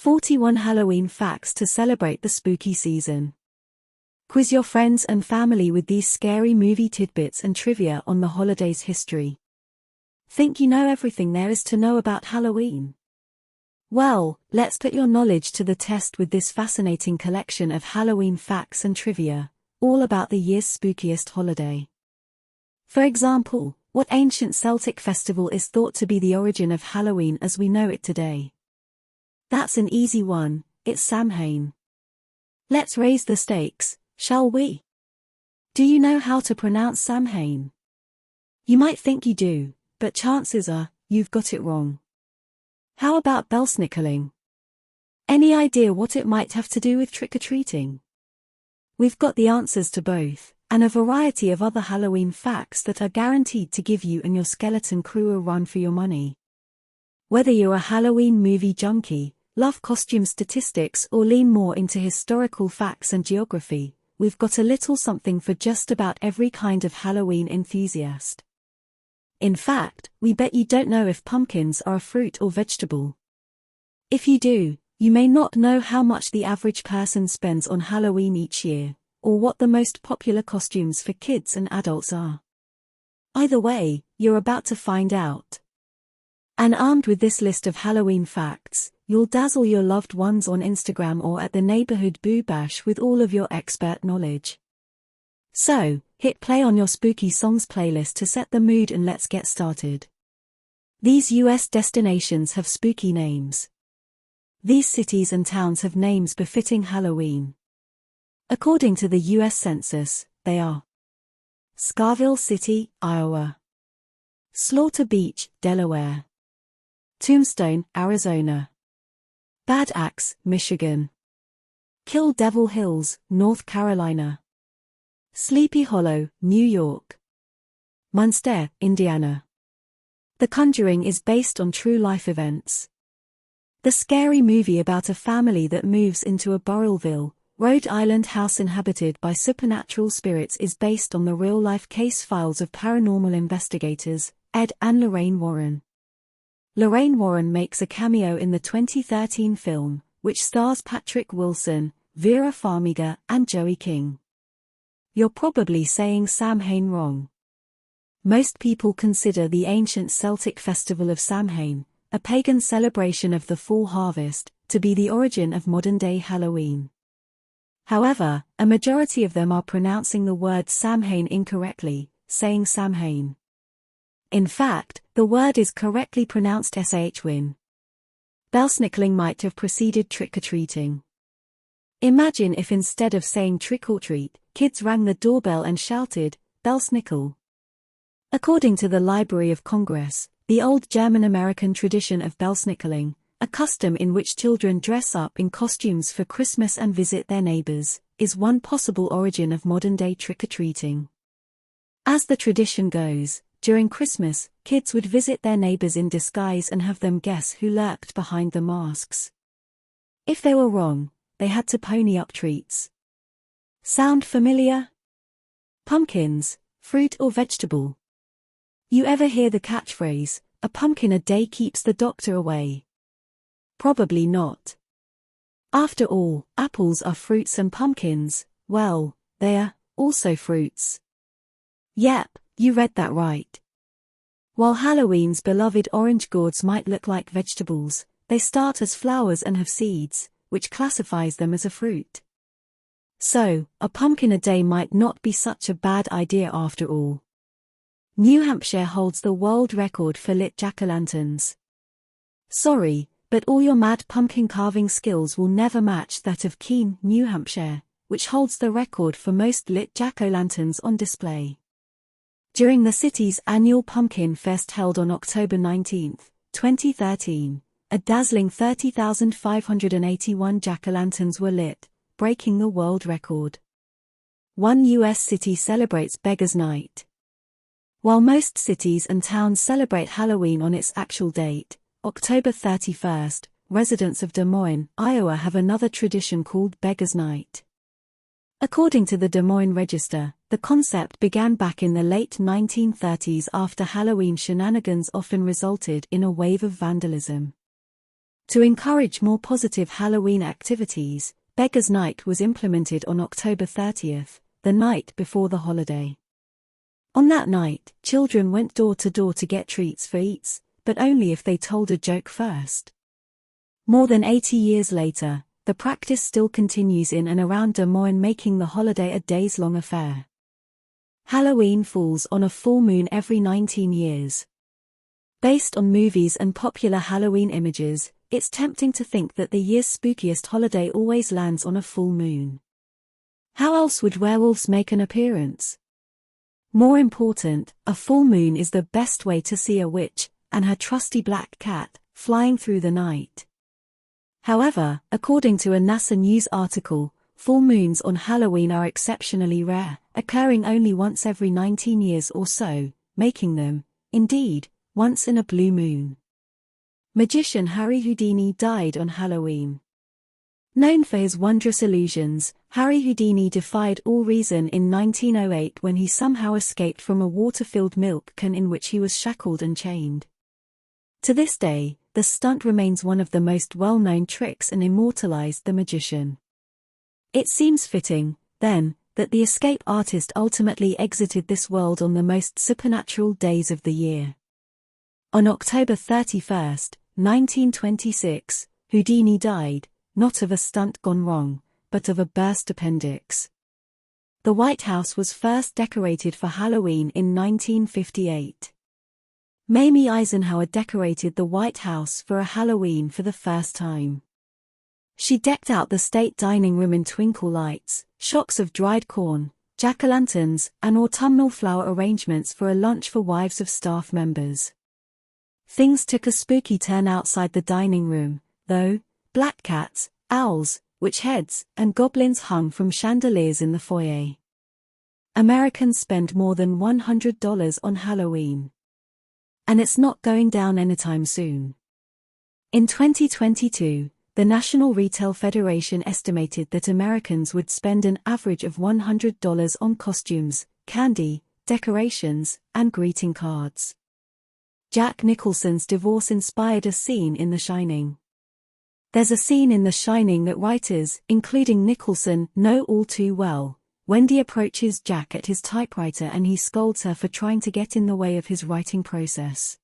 41 Halloween facts to celebrate the spooky season. Quiz your friends and family with these scary movie tidbits and trivia on the holiday's history. Think you know everything there is to know about Halloween? Well, let's put your knowledge to the test with this fascinating collection of Halloween facts and trivia, all about the year's spookiest holiday. For example, what ancient Celtic festival is thought to be the origin of Halloween as we know it today? That's an easy one, it's Samhain. Let's raise the stakes, shall we? Do you know how to pronounce Samhain? You might think you do, but chances are, you've got it wrong. How about Belsnickeling? Any idea what it might have to do with trick-or-treating? We've got the answers to both, and a variety of other Halloween facts that are guaranteed to give you and your skeleton crew a run for your money. Whether you're a Halloween movie junkie, love costume statistics or lean more into historical facts and geography, we've got a little something for just about every kind of Halloween enthusiast. In fact, we bet you don't know if pumpkins are a fruit or vegetable. If you do, you may not know how much the average person spends on Halloween each year, or what the most popular costumes for kids and adults are. Either way, you're about to find out. And armed with this list of Halloween facts, you'll dazzle your loved ones on Instagram or at the neighborhood Boo Bash with all of your expert knowledge. So, hit play on your spooky songs playlist to set the mood and let's get started. These US destinations have spooky names. These cities and towns have names befitting Halloween. According to the US Census, they are Scarville City, Iowa; Slaughter Beach, Delaware; Tombstone, Arizona; Bad Axe, Michigan; Kill Devil Hills, North Carolina; Sleepy Hollow, New York; Munster, Indiana. The Conjuring is based on true-life events. The scary movie about a family that moves into a Burrillville, Rhode Island house inhabited by supernatural spirits is based on the real-life case files of paranormal investigators, Ed and Lorraine Warren. Lorraine Warren makes a cameo in the 2013 film, which stars Patrick Wilson, Vera Farmiga, and Joey King. You're probably saying Samhain wrong. Most people consider the ancient Celtic festival of Samhain, a pagan celebration of the fall harvest, to be the origin of modern-day Halloween. However, a majority of them are pronouncing the word Samhain incorrectly, saying Samhain. In fact, the word is correctly pronounced Shwin. Belsnickeling might have preceded trick-or-treating. Imagine if instead of saying trick-or-treat, kids rang the doorbell and shouted, Belsnickel. According to the Library of Congress, the old German-American tradition of Belsnickeling, a custom in which children dress up in costumes for Christmas and visit their neighbors, is one possible origin of modern-day trick-or-treating. As the tradition goes, during Christmas, kids would visit their neighbors in disguise and have them guess who lurked behind the masks. If they were wrong, they had to pony up treats. Sound familiar? Pumpkins, fruit or vegetable? You ever hear the catchphrase, "A pumpkin a day keeps the doctor away"? Probably not. After all, apples are fruits and pumpkins, well, they're also fruits. Yep, you read that right. While Halloween's beloved orange gourds might look like vegetables, they start as flowers and have seeds, which classifies them as a fruit. So, a pumpkin a day might not be such a bad idea after all. New Hampshire holds the world record for lit jack-o'-lanterns. Sorry, but all your mad pumpkin carving skills will never match that of Keene, New Hampshire, which holds the record for most lit jack-o'-lanterns on display. During the city's annual Pumpkin Fest held on October 19, 2013, a dazzling 30,581 jack-o'-lanterns were lit, breaking the world record. One U.S. city celebrates Beggars Night. While most cities and towns celebrate Halloween on its actual date, October 31st, residents of Des Moines, Iowa have another tradition called Beggars Night. According to the Des Moines Register, the concept began back in the late 1930s after Halloween shenanigans often resulted in a wave of vandalism. To encourage more positive Halloween activities, Beggars Night was implemented on October 30th, the night before the holiday. On that night, children went door to door to get treats for eats, but only if they told a joke first. More than 80 years later, the practice still continues in and around Des Moines, making the holiday a days-long affair. Halloween falls on a full moon every 19 years. Based on movies and popular Halloween images, it's tempting to think that the year's spookiest holiday always lands on a full moon. How else would werewolves make an appearance? More important, a full moon is the best way to see a witch, and her trusty black cat, flying through the night. However, according to a NASA News article, full moons on Halloween are exceptionally rare, occurring only once every 19 years or so, making them, indeed, once in a blue moon. Magician Harry Houdini died on Halloween. Known for his wondrous illusions, Harry Houdini defied all reason in 1908 when he somehow escaped from a water-filled milk can in which he was shackled and chained. To this day, the stunt remains one of the most well-known tricks and immortalized the magician. It seems fitting, then, that the escape artist ultimately exited this world on the most supernatural days of the year. On October 31st, 1926, Houdini died, not of a stunt gone wrong, but of a burst appendix. The White House was first decorated for Halloween in 1958. Mamie Eisenhower decorated the White House for a Halloween for the first time. She decked out the state dining room in twinkle lights, shocks of dried corn, jack-o'-lanterns, and autumnal flower arrangements for a lunch for wives of staff members. Things took a spooky turn outside the dining room, though. Black cats, owls, witch heads, and goblins hung from chandeliers in the foyer. Americans spend more than $100 on Halloween. And it's not going down anytime soon. In 2022, the National Retail Federation estimated that Americans would spend an average of $100 on costumes, candy, decorations, and greeting cards. Jack Nicholson's divorce inspired a scene in The Shining. There's a scene in The Shining that writers, including Nicholson, know all too well. Wendy approaches Jack at his typewriter and he scolds her for trying to get in the way of his writing process.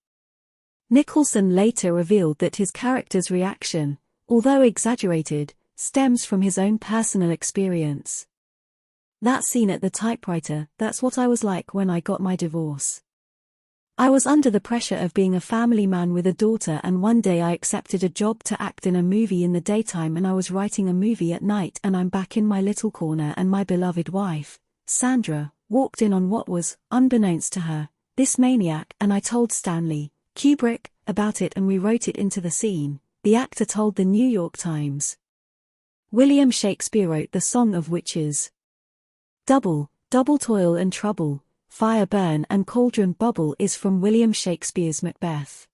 Nicholson later revealed that his character's reaction, although exaggerated, stems from his own personal experience. That scene at the typewriter, that's what I was like when I got my divorce. I was under the pressure of being a family man with a daughter, and one day I accepted a job to act in a movie in the daytime, and I was writing a movie at night, and I'm back in my little corner, and my beloved wife, Sandra, walked in on what was, unbeknownst to her, this maniac, and I told Stanley Kubrick about it and we wrote it into the scene, the actor told the New York Times. William Shakespeare wrote the Song of Witches. Double toil and trouble, fire burn and cauldron bubble is from William Shakespeare's Macbeth.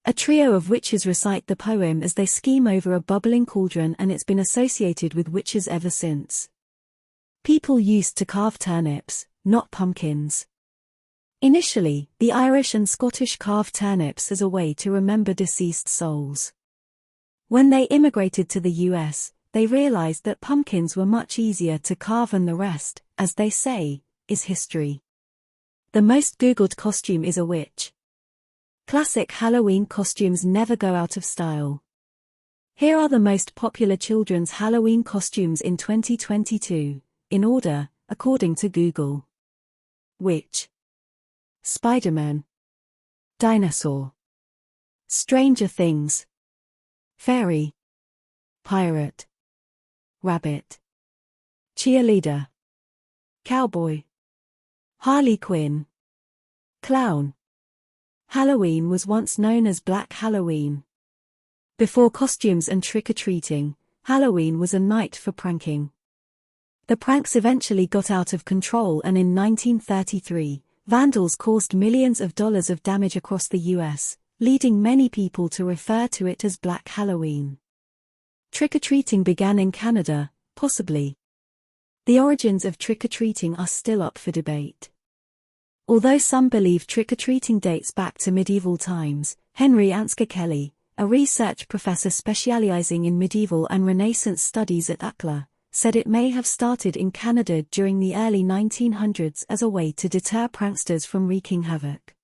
A trio of witches recite the poem as they scheme over a bubbling cauldron, and it's been associated with witches ever since. People used to carve turnips, not pumpkins. Initially, the Irish and Scottish carved turnips as a way to remember deceased souls. When they immigrated to the US, they realized that pumpkins were much easier to carve, and the rest, as they say, is history. The most Googled costume is a witch. Classic Halloween costumes never go out of style. Here are the most popular children's Halloween costumes in 2022, in order, according to Google. Witch. Spider-Man. Dinosaur. Stranger Things. Fairy. Pirate. Rabbit. Cheerleader. Cowboy. Harley Quinn. Clown. Halloween was once known as Black Halloween. Before costumes and trick-or-treating, Halloween was a night for pranking. The pranks eventually got out of control, and in 1933, vandals caused millions of dollars of damage across the US, leading many people to refer to it as Black Halloween. Trick-or-treating began in Canada, possibly. The origins of trick-or-treating are still up for debate. Although some believe trick-or-treating dates back to medieval times, Henry Ansgar Kelly, a research professor specializing in medieval and Renaissance studies at UCLA, said it may have started in Canada during the early 1900s as a way to deter pranksters from wreaking havoc.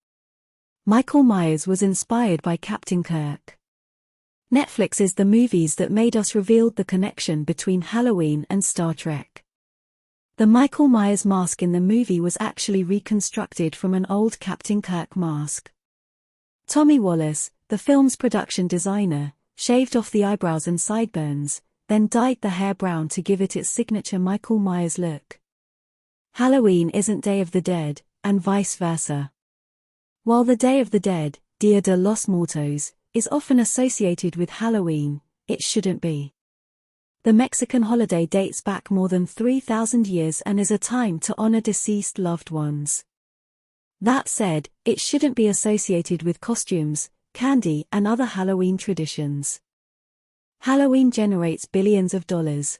Michael Myers was inspired by Captain Kirk. Netflix's The Movies That Made Us revealed the connection between Halloween and Star Trek. The Michael Myers mask in the movie was actually reconstructed from an old Captain Kirk mask. Tommy Wallace, the film's production designer, shaved off the eyebrows and sideburns, then dyed the hair brown to give it its signature Michael Myers look. Halloween isn't Day of the Dead, and vice versa. While the Day of the Dead, Dia de los Muertos, is often associated with Halloween, it shouldn't be. The Mexican holiday dates back more than 3,000 years and is a time to honor deceased loved ones. That said, it shouldn't be associated with costumes, candy, and other Halloween traditions. Halloween generates billions of dollars.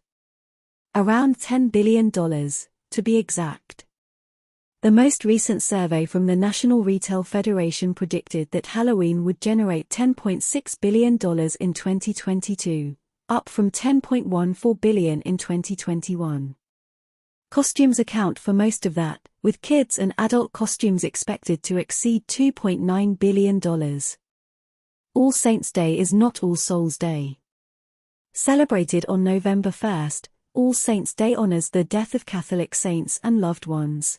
Around $10 billion, to be exact. The most recent survey from the National Retail Federation predicted that Halloween would generate $10.6 billion in 2022, up from $10.14 billion in 2021. Costumes account for most of that, with kids and adult costumes expected to exceed $2.9 billion. All Saints' Day is not All Souls' Day. Celebrated on November 1st, All Saints' Day honors the death of Catholic saints and loved ones.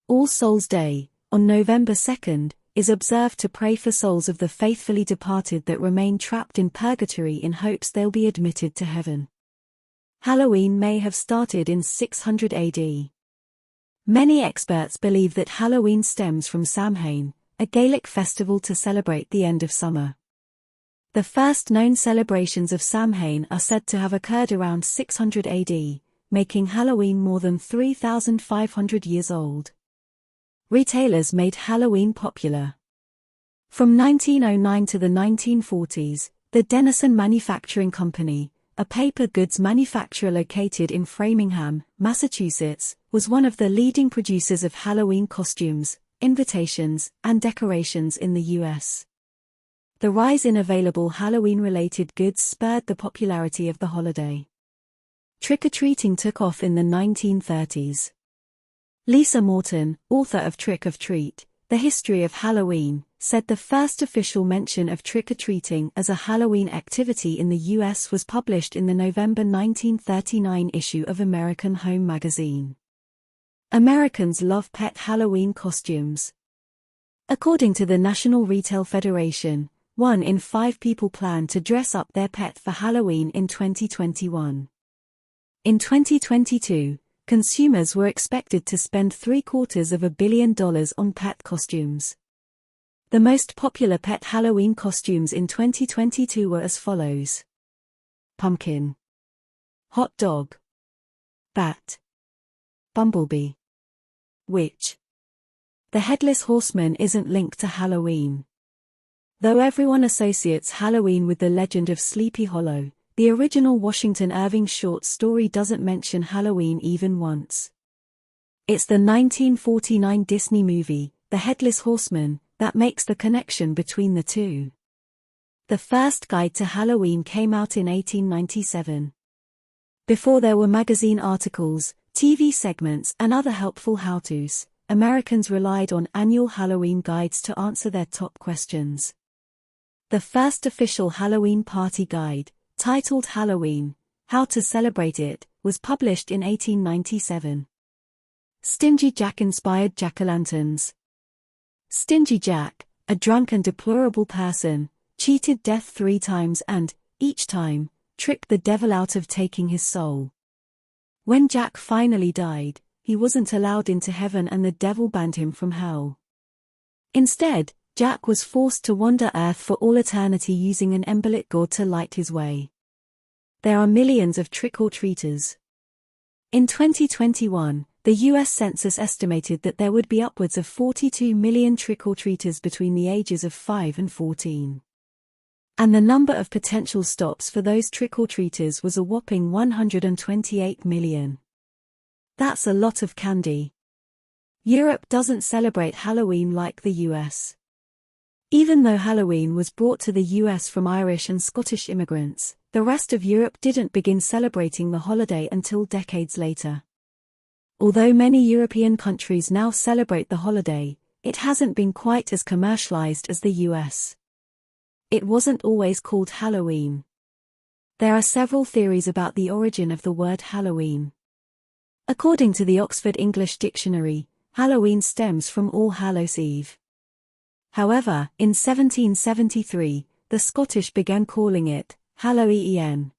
All Souls' Day, on November 2nd, is observed to pray for souls of the faithfully departed that remain trapped in purgatory in hopes they'll be admitted to heaven. Halloween may have started in 600 AD. Many experts believe that Halloween stems from Samhain, a Gaelic festival to celebrate the end of summer. The first known celebrations of Samhain are said to have occurred around 600 AD, making Halloween more than 3,500 years old. Retailers made Halloween popular. From 1909 to the 1940s, the Denison Manufacturing Company, a paper goods manufacturer located in Framingham, Massachusetts, was one of the leading producers of Halloween costumes, invitations, and decorations in the U.S. The rise in available Halloween-related goods spurred the popularity of the holiday. Trick-or-treating took off in the 1930s. Lisa Morton, author of Trick or Treat, The History of Halloween, said the first official mention of trick-or-treating as a Halloween activity in the U.S. was published in the November 1939 issue of American Home magazine. Americans love pet Halloween costumes. According to the National Retail Federation, 1 in 5 people plan to dress up their pet for Halloween in 2021. In 2022, consumers were expected to spend $750 million on pet costumes. The most popular pet Halloween costumes in 2022 were as follows: pumpkin, hot dog, bat, bumblebee, witch. The Headless Horseman isn't linked to Halloween. Though everyone associates Halloween with the legend of Sleepy Hollow, the original Washington Irving short story doesn't mention Halloween even once. It's the 1949 Disney movie, The Headless Horseman, that makes the connection between the two. The first guide to Halloween came out in 1897. Before there were magazine articles, TV segments, and other helpful how-tos, Americans relied on annual Halloween guides to answer their top questions. The first official Halloween party guide, titled Halloween, How to Celebrate It, was published in 1897. Stingy Jack inspired jack-o'-lanterns. Stingy Jack, a drunk and deplorable person, cheated death 3 times and, each time, tricked the devil out of taking his soul. When Jack finally died, he wasn't allowed into heaven and the devil banned him from hell. Instead, Jack was forced to wander Earth for all eternity using an embolic gourd to light his way. There are millions of trick-or-treaters. In 2021, the U.S. Census estimated that there would be upwards of 42 million trick-or-treaters between the ages of 5 and 14. And the number of potential stops for those trick-or-treaters was a whopping 128 million. That's a lot of candy. Europe doesn't celebrate Halloween like the US. Even though Halloween was brought to the US from Irish and Scottish immigrants, the rest of Europe didn't begin celebrating the holiday until decades later. Although many European countries now celebrate the holiday, it hasn't been quite as commercialized as the US. It wasn't always called Halloween. There are several theories about the origin of the word Halloween. According to the Oxford English Dictionary, Halloween stems from All Hallows' Eve. However, in 1773, the Scottish began calling it Halloween.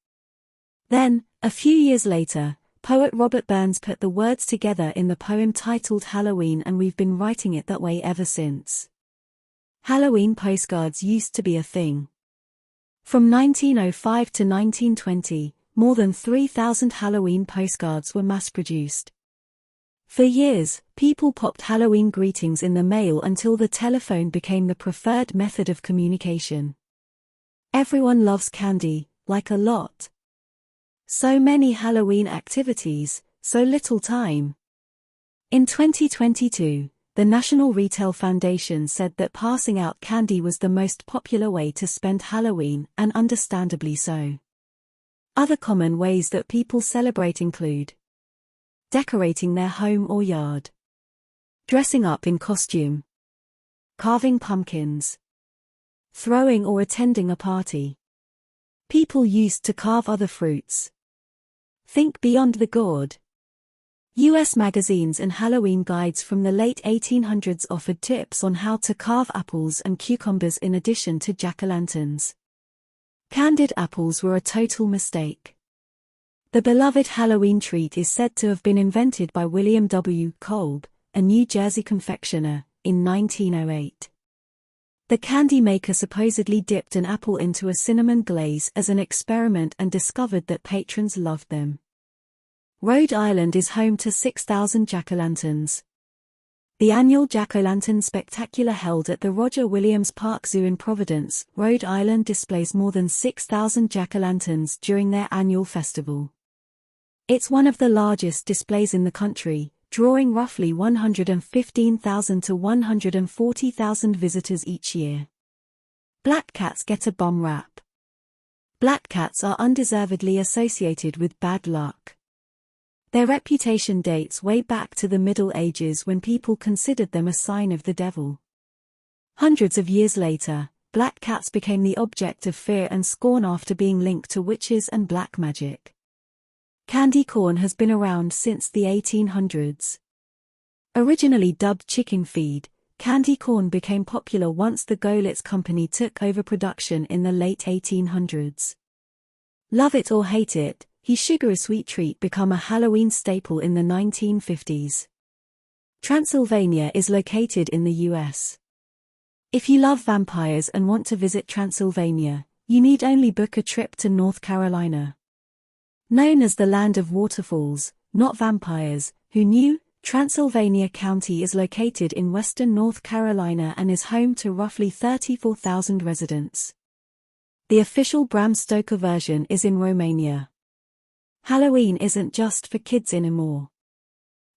Then, a few years later, poet Robert Burns put the words together in the poem titled Halloween, and we've been writing it that way ever since. Halloween postcards used to be a thing. From 1905 to 1920, more than 3,000 Halloween postcards were mass-produced. For years, people popped Halloween greetings in the mail until the telephone became the preferred method of communication. Everyone loves candy, like a lot. So many Halloween activities, so little time. In 2022, the National Retail Foundation said that passing out candy was the most popular way to spend Halloween, and understandably so. Other common ways that people celebrate include decorating their home or yard, dressing up in costume, carving pumpkins, throwing or attending a party. People used to carve other fruits. Think beyond the gourd. US magazines and Halloween guides from the late 1800s offered tips on how to carve apples and cucumbers in addition to jack-o'-lanterns. Candied apples were a total mistake. The beloved Halloween treat is said to have been invented by William W. Kolb, a New Jersey confectioner, in 1908. The candy maker supposedly dipped an apple into a cinnamon glaze as an experiment and discovered that patrons loved them. Rhode Island is home to 6,000 jack-o'-lanterns. The annual Jack-o'-lantern Spectacular held at the Roger Williams Park Zoo in Providence, Rhode Island displays more than 6,000 jack-o'-lanterns during their annual festival. It's one of the largest displays in the country, drawing roughly 115,000 to 140,000 visitors each year. Black cats get a bum rap. Black cats are undeservedly associated with bad luck. Their reputation dates way back to the Middle Ages when people considered them a sign of the devil. Hundreds of years later, black cats became the object of fear and scorn after being linked to witches and black magic. Candy corn has been around since the 1800s. Originally dubbed chicken feed, candy corn became popular once the Goelitz Company took over production in the late 1800s. Love it or hate it, sugar a sweet treat became a Halloween staple in the 1950s. Transylvania is located in the US. If you love vampires and want to visit Transylvania, you need only book a trip to North Carolina. Known as the land of waterfalls, not vampires, who knew? Transylvania County is located in western North Carolina and is home to roughly 34,000 residents. The official Bram Stoker version is in Romania. Halloween isn't just for kids anymore.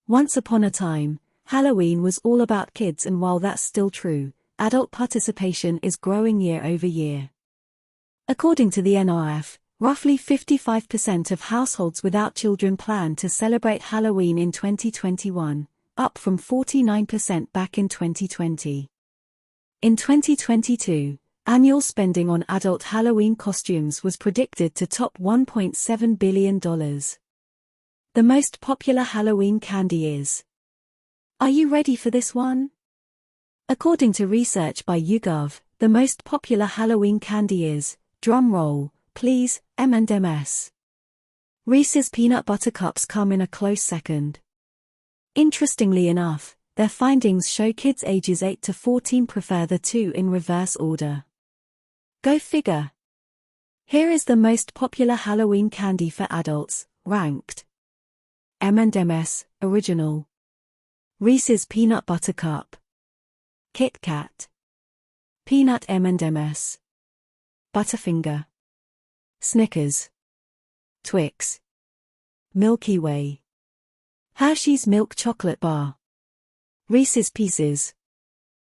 Once upon a time, Halloween was all about kids, and while that's still true, adult participation is growing year over year. According to the NRF, roughly 55% of households without children plan to celebrate Halloween in 2021, up from 49% back in 2020. In 2022, annual spending on adult Halloween costumes was predicted to top $1.7 billion. The most popular Halloween candy is. Are you ready for this one? According to research by YouGov, the most popular Halloween candy is, drum roll, please, M&M's. Reese's Peanut Butter Cups come in a close second. Interestingly enough, their findings show kids ages 8 to 14 prefer the two in reverse order. Go figure. Here is the most popular Halloween candy for adults, ranked. M&M's, Original. Reese's Peanut Butter Cup. Kit Kat. Peanut M&M's. Butterfinger. Snickers. Twix. Milky Way. Hershey's Milk Chocolate Bar. Reese's Pieces.